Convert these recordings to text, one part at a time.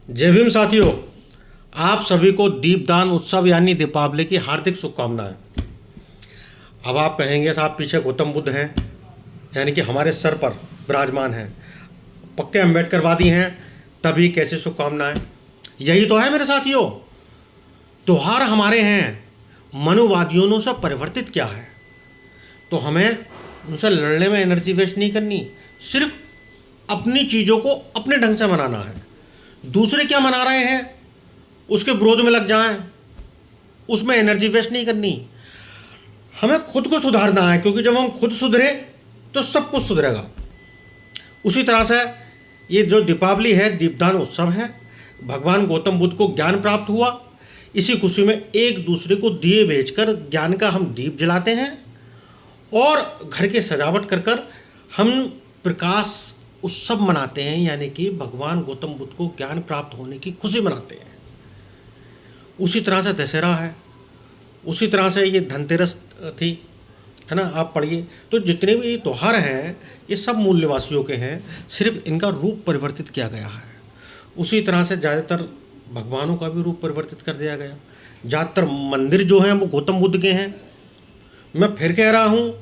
जय भीम साथियों, आप सभी को दीपदान उत्सव यानी दीपावली की हार्दिक शुभकामनाएं। अब आप कहेंगे साहब पीछे गौतम बुद्ध हैं, यानी कि हमारे सर पर विराजमान हैं, पक्के अम्बेडकरवादी हैं, तभी कैसी शुभकामनाएं। यही तो है मेरे साथियों, त्योहार हमारे हैं, मनुवादियों ने उसे परिवर्तित किया है। तो हमें उनसे लड़ने में एनर्जी वेस्ट नहीं करनी, सिर्फ अपनी चीज़ों को अपने ढंग से मनाना है। दूसरे क्या मना रहे हैं उसके विरोध में लग जाएं, उसमें एनर्जी वेस्ट नहीं करनी। हमें खुद को सुधारना है, क्योंकि जब हम खुद सुधरे तो सब कुछ सुधरेगा। उसी तरह से ये जो दीपावली है, दीपदान उत्सव है। भगवान गौतम बुद्ध को ज्ञान प्राप्त हुआ, इसी खुशी में एक दूसरे को दिए भेजकर ज्ञान का हम दीप जलाते हैं और घर की सजावट कर कर हम प्रकाश उत्सव मनाते हैं, यानी कि भगवान गौतम बुद्ध को ज्ञान प्राप्त होने की खुशी मनाते हैं। उसी तरह से दशहरा है, उसी तरह से ये धनतेरस थी, है ना। आप पढ़िए तो जितने भी त्यौहार हैं ये सब मूल निवासियों के हैं, सिर्फ इनका रूप परिवर्तित किया गया है। उसी तरह से ज़्यादातर भगवानों का भी रूप परिवर्तित कर दिया गया। ज़्यादातर मंदिर जो हैं वो गौतम बुद्ध के हैं। मैं फिर कह रहा हूँ,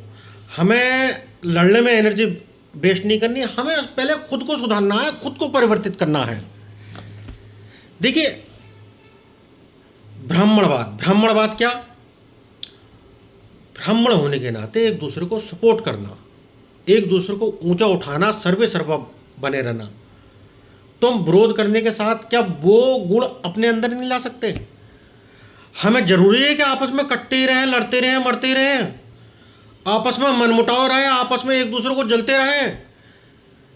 हमें लड़ने में एनर्जी वेस्ट नहीं करनी, हमें पहले खुद को सुधारना है, खुद को परिवर्तित करना है। देखिए, ब्राह्मणवाद क्या? ब्राह्मण होने के नाते एक दूसरे को सपोर्ट करना, एक दूसरे को ऊंचा उठाना, सर्वे सर्वा बने रहना। तुम विरोध करने के साथ क्या वो गुण अपने अंदर नहीं ला सकते? हमें जरूरी है कि आपस में कटते ही रहें, लड़ते रहें, मरते ही रहें, आपस में मनमुटाव रहे, आपस में एक दूसरे को जलते रहे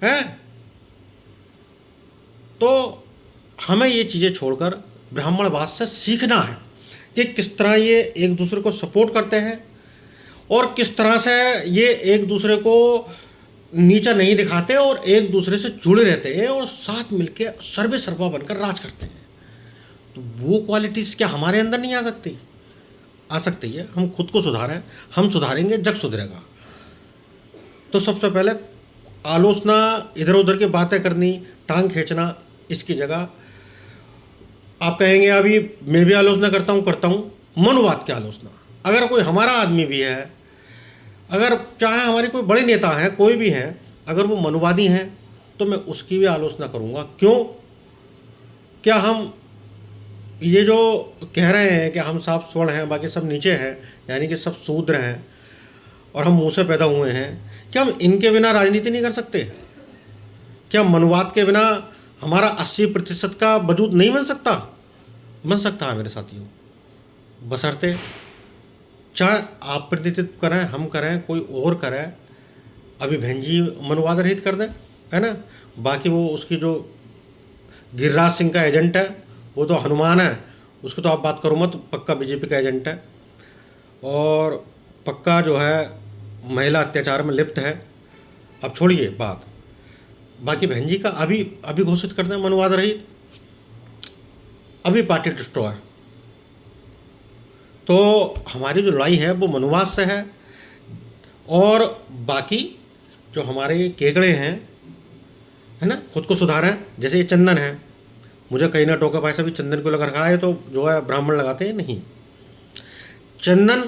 हैं? तो हमें ये चीज़ें छोड़कर ब्राह्मणवाद से सीखना है कि किस तरह ये एक दूसरे को सपोर्ट करते हैं और किस तरह से ये एक दूसरे को नीचा नहीं दिखाते और एक दूसरे से जुड़े रहते हैं और साथ मिलके सर्वे सर्वा बनकर राज करते हैं। तो वो क्वालिटीज़ क्या हमारे अंदर नहीं आ सकती? आ सकती है। हम खुद को सुधारें, हम सुधारेंगे जग सुधरेगा। तो सबसे पहले आलोचना, इधर उधर की बातें करनी, टांग खींचना, इसकी जगह आप कहेंगे अभी मैं भी आलोचना करता हूँ, मनुवाद की आलोचना। अगर कोई हमारा आदमी भी है, अगर चाहे हमारे कोई बड़े नेता हैं, कोई भी हैं, अगर वो मनुवादी हैं तो मैं उसकी भी आलोचना करूँगा। क्यों? क्या हम ये जो कह रहे हैं कि हम सब स्वर्ण हैं, बाकी सब नीचे हैं, यानी कि सब शूद्र हैं और हम मुंह से पैदा हुए हैं, क्या हम इनके बिना राजनीति नहीं कर सकते? क्या मनुवाद के बिना हमारा 80% का वजूद नहीं बन सकता? बन सकता है मेरे साथियों, बशर्ते चाहे आप प्रतिनिधित्व करें, हम करें, कोई और करे। अभी बहन जी मनुवाद रहित कर दें, है ना। बाकी वो उसकी जो गिरिराज सिंह का एजेंट है, वो तो हनुमान है, उसको तो आप बात करो मत, पक्का बीजेपी का एजेंट है और पक्का जो है महिला अत्याचार में लिप्त है। अब छोड़िए बात, बाकी बहन जी का अभी घोषित कर दें मनुवाद रहित, अभी पार्टी डिस्ट्रॉय। तो हमारी जो लड़ाई है वो मनुवाद से है। और बाकी जो हमारे केकड़े हैं, है ना, खुद को सुधारें। जैसे ये चंदन है, मुझे कहीं ना टोका भाई सभी चंदन को लगा रखा है, तो जो है ब्राह्मण लगाते हैं नहीं। चंदन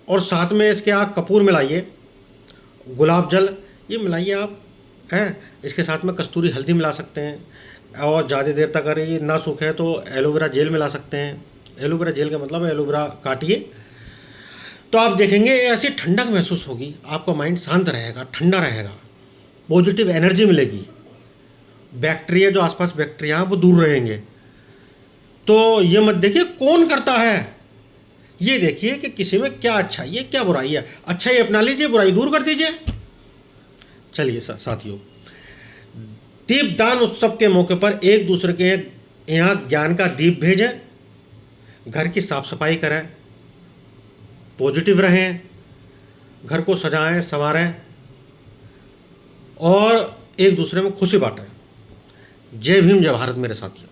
और साथ में इसके आप कपूर मिलाइए, गुलाब जल ये मिलाइए आप, हैं। इसके साथ में कस्तूरी हल्दी मिला सकते हैं और ज़्यादा देर तक अगर ये ना सूखे तो एलोवेरा जेल मिला सकते हैं। एलोवेरा जेल का मतलब है एलोवेरा काटिए तो आप देखेंगे ऐसी ठंडक महसूस होगी, आपका माइंड शांत रहेगा, ठंडा रहेगा, पॉजिटिव एनर्जी मिलेगी, बैक्टीरिया जो आसपास बैक्टीरिया हैं वो दूर रहेंगे। तो ये मत देखिए कौन करता है, ये देखिए कि किसी में क्या अच्छाई है, क्या बुराई है। अच्छाई अपना लीजिए, बुराई दूर कर दीजिए। चलिए साथियों, दीपदान उत्सव के मौके पर एक दूसरे के यहाँ ज्ञान का दीप भेजें, घर की साफ सफाई करें, पॉजिटिव रहें, घर को सजाएं, संवारें और एक दूसरे में खुशी बांटें। जय भीम, जय भारत मेरे साथियों।